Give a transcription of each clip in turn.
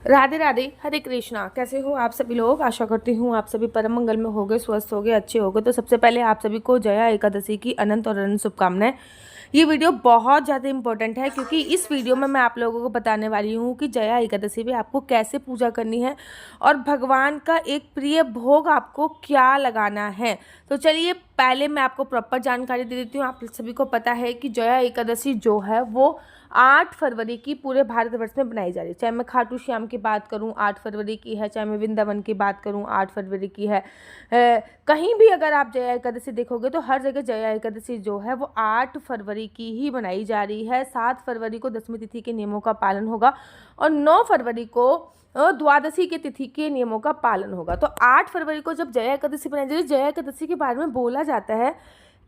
राधे राधे, हरे कृष्णा। कैसे हो आप सभी लोग? आशा करती हूँ आप सभी परम मंगल में होगे, स्वस्थ होगे, अच्छे होगे। तो सबसे पहले आप सभी को जया एकादशी की अनंत और अनंत शुभकामनाएं। ये वीडियो बहुत ज़्यादा इंपॉर्टेंट है क्योंकि इस वीडियो में मैं आप लोगों को बताने वाली हूँ कि जया एकादशी पे आपको कैसे पूजा करनी है और भगवान का एक प्रिय भोग आपको क्या लगाना है। तो चलिए पहले मैं आपको प्रॉपर जानकारी दे देती हूँ। आप सभी को पता है कि जया एकादशी जो है वो 8 फरवरी की पूरे भारतवर्ष में बनाई जा रही है। चाहे मैं खाटू श्याम की बात करूं 8 फरवरी की है, चाहे मैं वृंदावन की बात करूं 8 फरवरी की है। कहीं भी अगर आप जया एकादशी देखोगे तो हर जगह जया एकादशी जो है वो 8 फरवरी की ही बनाई जा रही है। 7 फरवरी को दशमी तिथि के नियमों का पालन होगा और 9 फरवरी को द्वादशी के तिथि के नियमों का पालन होगा। तो 8 फरवरी को जब जया एकादशी बनाई जा रही है, जया एकादशी के बारे में बोला जाता है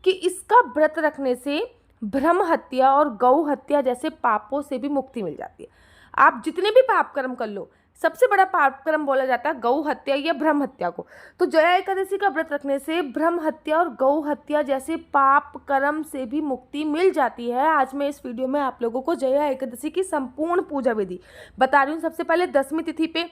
कि इसका व्रत रखने से ब्रह्म हत्या और गौ हत्या जैसे पापों से भी मुक्ति मिल जाती है। आप जितने भी पाप कर्म कर लो, सबसे बड़ा पाप कर्म बोला जाता है गौ हत्या या ब्रह्म हत्या को। तो जया एकादशी का व्रत रखने से ब्रह्म हत्या और गौ हत्या जैसे पाप कर्म से भी मुक्ति मिल जाती है। आज मैं इस वीडियो में आप लोगों को जया एकादशी की संपूर्ण पूजा विधि बता रही हूँ। सबसे पहले दसवीं तिथि पे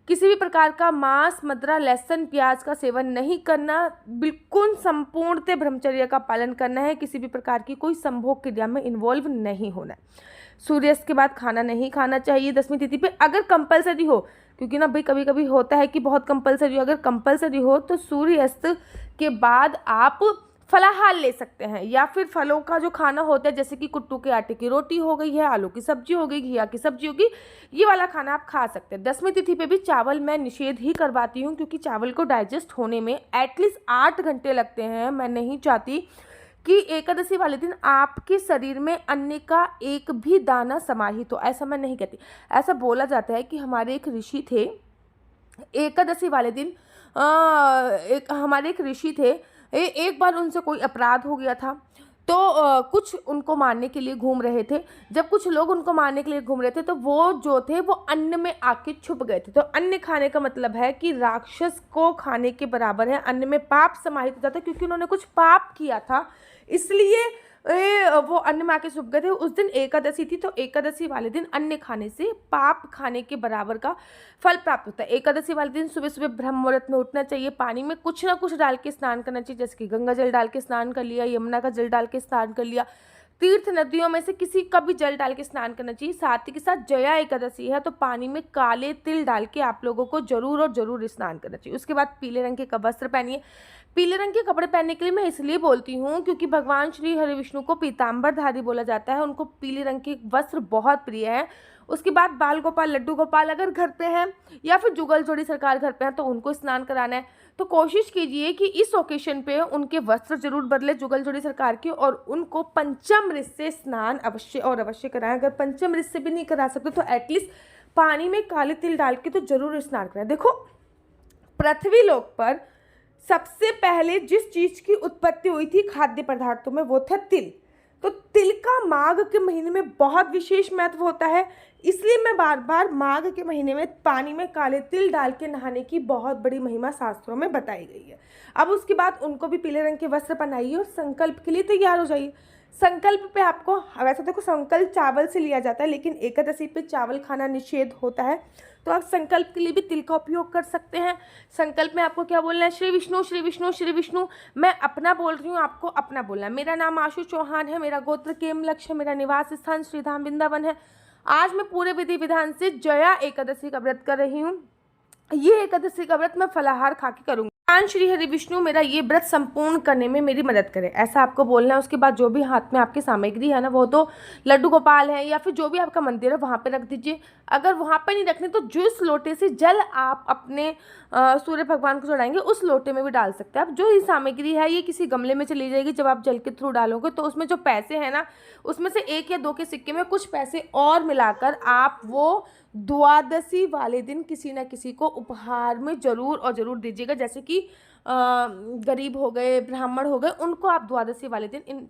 किसी भी प्रकार का मांस, मदिरा, लहसुन, प्याज का सेवन नहीं करना, बिल्कुल संपूर्णतः ब्रह्मचर्य का पालन करना है। किसी भी प्रकार की कोई संभोग क्रिया में इन्वॉल्व नहीं होना है। सूर्यास्त के बाद खाना नहीं खाना चाहिए दसवीं तिथि पे, अगर कंपलसरी हो। क्योंकि ना भाई कभी कभी होता है कि बहुत कंपलसरी हो, अगर कंपलसरी हो तो सूर्यास्त के बाद आप फलाहार ले सकते हैं या फिर फलों का जो खाना होता है जैसे कि कुट्टू के आटे की रोटी हो गई है, आलू की सब्जी हो गई, घिया की सब्जी होगी, ये वाला खाना आप खा सकते हैं। दसवीं तिथि पे भी चावल मैं निषेध ही करवाती हूँ क्योंकि चावल को डाइजेस्ट होने में एटलीस्ट 8 घंटे लगते हैं। मैं नहीं चाहती कि एकादशी वाले दिन आपके शरीर में अन्न का एक भी दाना समाहित हो। ऐसा मैं नहीं कहती। ऐसा बोला जाता है कि हमारे एक ऋषि थे, एकादशी वाले दिन हमारे एक ऋषि थे। एक बार उनसे कोई अपराध हो गया था तो कुछ उनको मारने के लिए घूम रहे थे। जब कुछ लोग उनको मारने के लिए घूम रहे थे तो वो जो थे वो अन्न में आके छुप गए थे। तो अन्न खाने का मतलब है कि राक्षस को खाने के बराबर है। अन्न में पाप समाहित हो जाता है क्योंकि उन्होंने कुछ पाप किया था, इसलिए वो अन्न में आके छुप गए थे। उस दिन एकादशी थी तो एकादशी वाले दिन अन्न खाने से पाप खाने के बराबर का फल प्राप्त होता है। एकादशी वाले दिन सुबह सुबह ब्रह्म मुहूर्त में उठना चाहिए, पानी में कुछ ना कुछ डाल के स्नान करना चाहिए, जैसे कि गंगा जल डाल के स्नान कर लिया, यमुना का जल डाल के स्नान कर लिया, तीर्थ नदियों में से किसी का भी जल डाल के स्नान करना चाहिए। साथ ही के साथ जया एकादशी है तो पानी में काले तिल डाल के आप लोगों को जरूर और जरूर स्नान करना चाहिए। उसके बाद पीले रंग के वस्त्र पहनिए। पीले रंग के कपड़े पहनने के लिए मैं इसलिए बोलती हूँ क्योंकि भगवान श्री हरि विष्णु को पीताम्बरधारी बोला जाता है, उनको पीले रंग के वस्त्र बहुत प्रिय है। उसके बाद बाल गोपाल, लड्डू गोपाल अगर घर पे हैं या फिर जुगल जोड़ी सरकार घर पे हैं तो उनको स्नान कराना है। तो कोशिश कीजिए कि इस ओकेशन पे उनके वस्त्र जरूर बदले जुगल जोड़ी सरकार के, और उनको पंचमृत से स्नान अवश्य और अवश्य कराएं। अगर पंचमृत से भी नहीं करा सकते तो एटलीस्ट पानी में काले तिल डाल के तो जरूर स्नान कराएं। देखो, पृथ्वी लोक पर सबसे पहले जिस चीज की उत्पत्ति हुई थी खाद्य पदार्थों में वो था तिल। तो तिल का माघ के महीने में बहुत विशेष महत्व होता है, इसलिए मैं बार बार माघ के महीने में पानी में काले तिल डाल के नहाने की बहुत बड़ी महिमा शास्त्रों में बताई गई है। अब उसके बाद उनको भी पीले रंग के वस्त्र पहनाइए और संकल्प के लिए तैयार हो जाइए। संकल्प पे आपको, वैसे देखो संकल्प चावल से लिया जाता है लेकिन एकादशी पे चावल खाना निषेध होता है, तो आप संकल्प के लिए भी तिल का उपयोग कर सकते हैं। संकल्प में आपको क्या बोलना है? श्री विष्णु श्री विष्णु श्री विष्णु। मैं अपना बोल रही हूँ, आपको अपना बोलना है। मेरा नाम आशु चौहान है, मेरा गोत्र केमलक्ष्य है, मेरा निवास स्थान श्रीधाम वृंदावन है। आज मैं पूरे विधि विधान से जया एकादशी का व्रत कर रही हूँ। ये एकादशी का व्रत मैं फलाहार खा के करूँगी। भगवान श्री हरि विष्णु मेरा ये व्रत संपूर्ण करने में मेरी मदद करें, ऐसा आपको बोलना है। उसके बाद जो भी हाथ में आपकी सामग्री है ना, वो तो लड्डू गोपाल है या फिर जो भी आपका मंदिर है वहाँ पे रख दीजिए। अगर वहाँ पे नहीं रखने तो जिस लोटे से जल आप अपने सूर्य भगवान को चढ़ाएंगे उस लोटे में भी डाल सकते हैं आप। जो ये सामग्री है ये किसी गमले में चली जाएगी। जब आप जल के थ्रू डालोगे तो उसमें जो पैसे हैं ना, उसमें से 1 या 2 के सिक्के में कुछ पैसे और मिलाकर आप वो द्वादशी वाले दिन किसी न किसी को उपहार में जरूर और जरूर दीजिएगा। जैसे कि गरीब हो गए, ब्राह्मण हो गए, उनको आप द्वादशी वाले दिन इन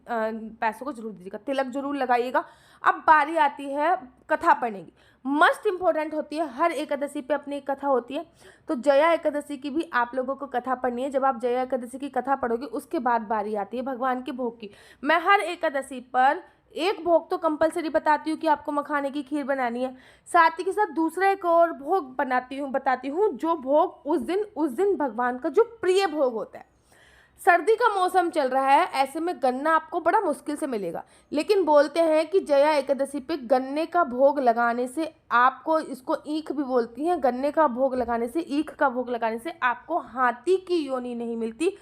पैसों को जरूर दीजिएगा। तिलक जरूर लगाइएगा। अब बारी आती है कथा पढ़ने की। मस्ट इम्पोर्टेंट होती है, हर एकादशी पे अपनी एक कथा होती है। तो जया एकादशी की भी आप लोगों को कथा पढ़नी है। जब आप जया एकादशी की कथा पढ़ोगे उसके बाद बारी आती है भगवान के भोग की। मैं हर एकादशी पर एक भोग तो कंपलसरी बताती हूँ कि आपको मखाने की खीर बनानी है, साथ ही के साथ दूसरा एक और भोग बताती हूँ जो भोग उस दिन भगवान का जो प्रिय भोग होता है। सर्दी का मौसम चल रहा है, ऐसे में गन्ना आपको बड़ा मुश्किल से मिलेगा, लेकिन बोलते हैं कि जया एकादशी पे गन्ने का भोग लगाने से आपको, इसको ईख भी बोलती हैं, गन्ने का भोग लगाने से, ईख का भोग लगाने से आपको हाथी की योनि नहीं मिलती।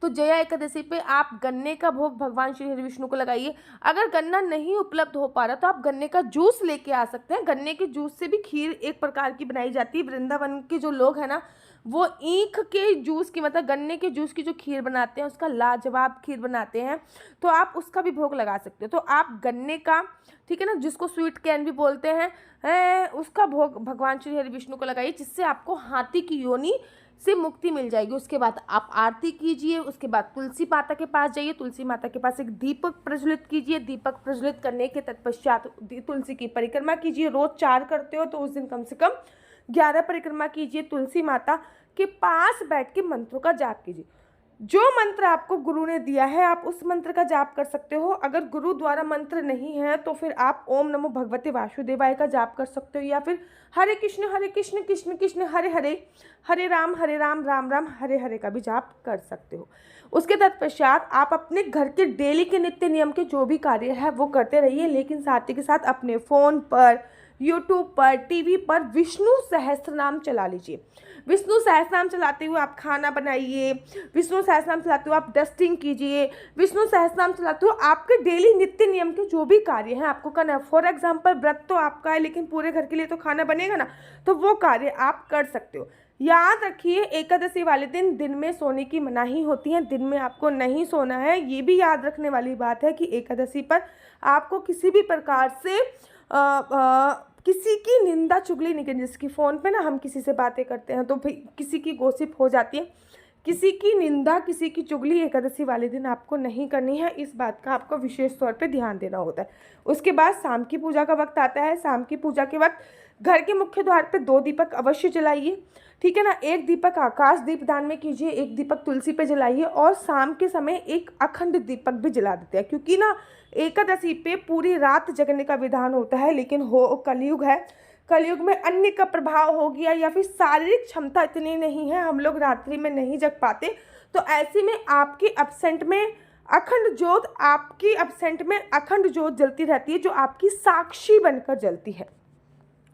तो जया एकादशी पे आप गन्ने का भोग भगवान श्री हरि विष्णु को लगाइए। अगर गन्ना नहीं उपलब्ध हो पा रहा तो आप गन्ने का जूस लेके आ सकते हैं। गन्ने के जूस से भी खीर एक प्रकार की बनाई जाती है। वृंदावन के जो लोग हैं ना, वो ईख के जूस की, मतलब गन्ने के जूस की जो खीर बनाते हैं उसका लाजवाब खीर बनाते हैं, तो आप उसका भी भोग लगा सकते हो। तो आप गन्ने का, ठीक है ना, जिसको स्वीट कैन भी बोलते हैं, उसका भोग भगवान श्री हरि विष्णु को लगाइए, जिससे आपको हाथी की योनि से मुक्ति मिल जाएगी। उसके बाद आप आरती कीजिए, उसके बाद तुलसी माता के पास जाइए, तुलसी माता के पास एक दीपक प्रज्वलित कीजिए। दीपक प्रज्वलित करने के तत्पश्चात तुलसी की परिक्रमा कीजिए। रोज 4 करते हो तो उस दिन कम से कम 11 परिक्रमा कीजिए। तुलसी माता के पास बैठ के मंत्रों का जाप कीजिए। जो मंत्र आपको गुरु ने दिया है आप उस मंत्र का जाप कर सकते हो। अगर गुरु द्वारा मंत्र नहीं है तो फिर आप ओम नमो भगवते वासुदेवाय का जाप कर सकते हो, या फिर हरे कृष्ण कृष्ण कृष्ण हरे हरे, हरे राम राम राम हरे हरे का भी जाप कर सकते हो। उसके तत्पश्चात आप अपने घर के डेली के नित्य नियम के जो भी कार्य है वो करते रहिए, लेकिन साथ ही के साथ अपने फ़ोन पर, यूट्यूब पर, टीवी पर विष्णु सहस्त्र नाम चला लीजिए। विष्णु सहस्त्र नाम चलाते हुए आप खाना बनाइए, विष्णु सहस्त्र नाम चलाते हुए आप डस्टिंग कीजिए, विष्णु सहस्त्र नाम चलाते हुए आपके डेली नित्य नियम के जो भी कार्य हैं आपको करना है। फॉर एग्जाम्पल व्रत तो आपका है लेकिन पूरे घर के लिए तो खाना बनेगा ना, तो वो कार्य आप कर सकते हो। याद रखिए एकादशी वाले दिन में सोने की मनाही होती है, दिन में आपको नहीं सोना है। ये भी याद रखने वाली बात है कि एकादशी पर आपको किसी भी प्रकार से किसी की निंदा चुगली नहीं करनी। जिसकी फ़ोन पे ना हम किसी से बातें करते हैं तो भाई किसी की गॉसिप हो जाती है, किसी की निंदा, किसी की चुगली एकादशी वाले दिन आपको नहीं करनी है। इस बात का आपको विशेष तौर पे ध्यान देना होता है। उसके बाद शाम की पूजा का वक्त आता है। शाम की पूजा के वक्त घर के मुख्य द्वार पे 2 दीपक अवश्य जलाइए, ठीक है ना। एक दीपक आकाश दीप दान में कीजिए, एक दीपक तुलसी पे जलाइए, और शाम के समय एक अखंड दीपक भी जला देते हैं, क्योंकि ना एकादशी पे पूरी रात जगने का विधान होता है। लेकिन हो कलयुग है, कलयुग में अन्य का प्रभाव हो गया या फिर शारीरिक क्षमता इतनी नहीं है, हम लोग रात्रि में नहीं जग पाते। तो ऐसे में आपकी एब्सेंट में अखंड ज्योत जलती रहती है, जो आपकी साक्षी बनकर जलती है।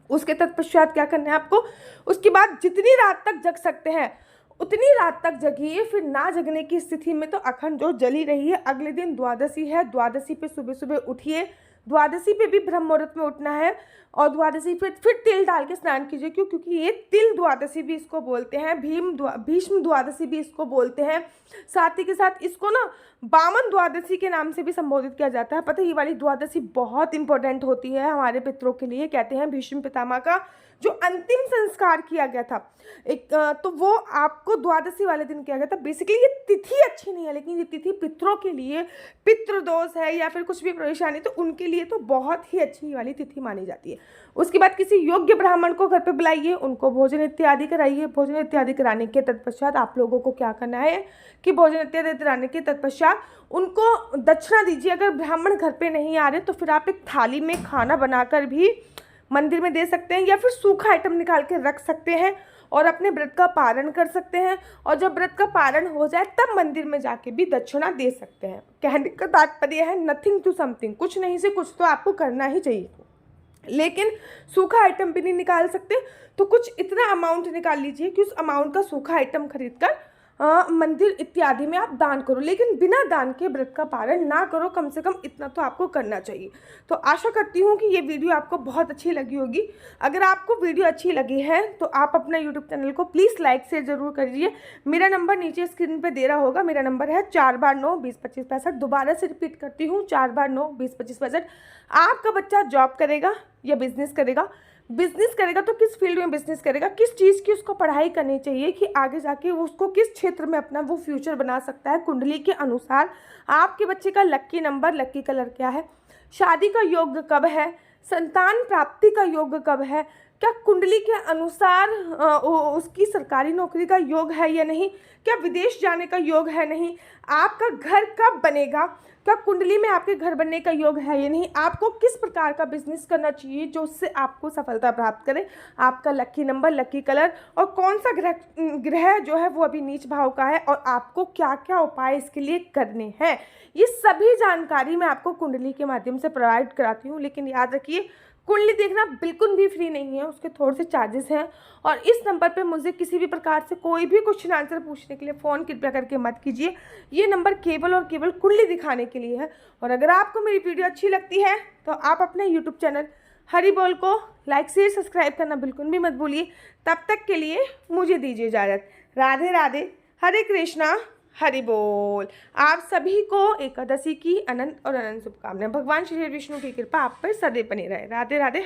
उसके तत्पश्चात क्या करना है आपको, उसके बाद जितनी रात तक जग सकते हैं उतनी रात तक जगिए। फिर ना जगने की स्थिति में तो अखंड ज्योत जली रही है। अगले दिन द्वादशी है, द्वादशी पे सुबह सुबह उठिए। द्वादशी पे भी ब्रह्म मुहूर्त में उठना है, और द्वादशी पे फिर तिल डाल के स्नान कीजिए। क्यों? क्योंकि ये तिल द्वादशी भी इसको बोलते हैं, भीष्म द्वादशी भी इसको बोलते हैं। साथ ही के साथ इसको ना बामन द्वादशी के नाम से भी संबोधित किया जाता है। पता है ये वाली द्वादशी बहुत इंपॉर्टेंट होती है हमारे पितरों के लिए। कहते हैं भीष्म पितामह का जो अंतिम संस्कार किया गया था तो वो आपको द्वादशी वाले दिन किया गया था। बेसिकली ये तिथि अच्छी नहीं है, लेकिन ये तिथि पितरों के लिए, पितृदोष है या फिर कुछ भी परेशानी तो उनके लिए तो बहुत ही अच्छी वाली तिथि मानी जाती है। उसके बाद किसी योग्य ब्राह्मण को घर पे बुलाइए, उनको भोजन इत्यादि कराइए। भोजन इत्यादि कराने के तत्पश्चात आप लोगों को क्या करना है कि भोजन इत्यादि कराने के तत्पश्चात उनको दक्षिणा दीजिए। अगर ब्राह्मण घर पे नहीं आ रहे तो फिर आप एक थाली में खाना बनाकर भी मंदिर में दे सकते हैं, या फिर सूखा आइटम निकाल के रख सकते हैं और अपने व्रत का पारण कर सकते हैं। और जब व्रत का पारण हो जाए तब मंदिर में जाके भी दक्षिणा दे सकते हैं। कहने का तात्पर्य है नथिंग टू समथिंग, कुछ नहीं से कुछ तो आपको करना ही चाहिए। लेकिन सूखा आइटम भी नहीं निकाल सकते तो कुछ इतना अमाउंट निकाल लीजिए कि उस अमाउंट का सूखा आइटम खरीद कर मंदिर इत्यादि में आप दान करो, लेकिन बिना दान के व्रत का पालन ना करो। कम से कम इतना तो आपको करना चाहिए। तो आशा करती हूँ कि ये वीडियो आपको बहुत अच्छी लगी होगी। अगर आपको वीडियो अच्छी लगी है तो आप अपना यूट्यूब चैनल को प्लीज़ लाइक शेयर जरूर करिए। मेरा नंबर नीचे स्क्रीन पे दे रहा होगा, मेरा नंबर है 4/9-20-25-65। दोबारा से रिपीट करती हूँ, 4/9-20-25-65। आपका बच्चा जॉब करेगा या बिजनेस करेगा तो किस फील्ड में बिजनेस करेगा, किस चीज़ की उसको पढ़ाई करनी चाहिए कि आगे जाके उसको किस क्षेत्र में अपना वो फ्यूचर बना सकता है। कुंडली के अनुसार आपके बच्चे का लक्की नंबर, लक्की कलर क्या है, शादी का योग कब है, संतान प्राप्ति का योग कब है, क्या कुंडली के अनुसार उसकी सरकारी नौकरी का योग है या नहीं, क्या विदेश जाने का योग है नहीं, आपका घर कब बनेगा, क्या कुंडली में आपके घर बनने का योग है या नहीं, आपको किस प्रकार का बिजनेस करना चाहिए जो उससे आपको सफलता प्राप्त करे, आपका लकी नंबर, लकी कलर, और कौन सा ग्रह जो है वो अभी नीच भाव का है, और आपको क्या क्या उपाय इसके लिए करने हैं, ये सभी जानकारी मैं आपको कुंडली के माध्यम से प्रोवाइड कराती हूँ। लेकिन याद रखिए, कुंडली देखना बिल्कुल भी फ्री नहीं है, उसके थोड़े से चार्जेस हैं। और इस नंबर पे मुझे किसी भी प्रकार से कोई भी क्वेश्चन आंसर पूछने के लिए फ़ोन कृपया करके मत कीजिए। ये नंबर केवल और केवल कुंडली दिखाने के लिए है। और अगर आपको मेरी वीडियो अच्छी लगती है तो आप अपने यूट्यूब चैनल हरी बोल को लाइक शेयर सब्सक्राइब करना बिल्कुल भी मत भूलिए। तब तक के लिए मुझे दीजिए इजाज़त। राधे राधे, हरे कृष्णा, हरि बोल। आप सभी को एकादशी की अनंत और अनंत शुभकामनाएं। भगवान श्री विष्णु की कृपा आप पर सदैव बनी रहे। राधे राधे।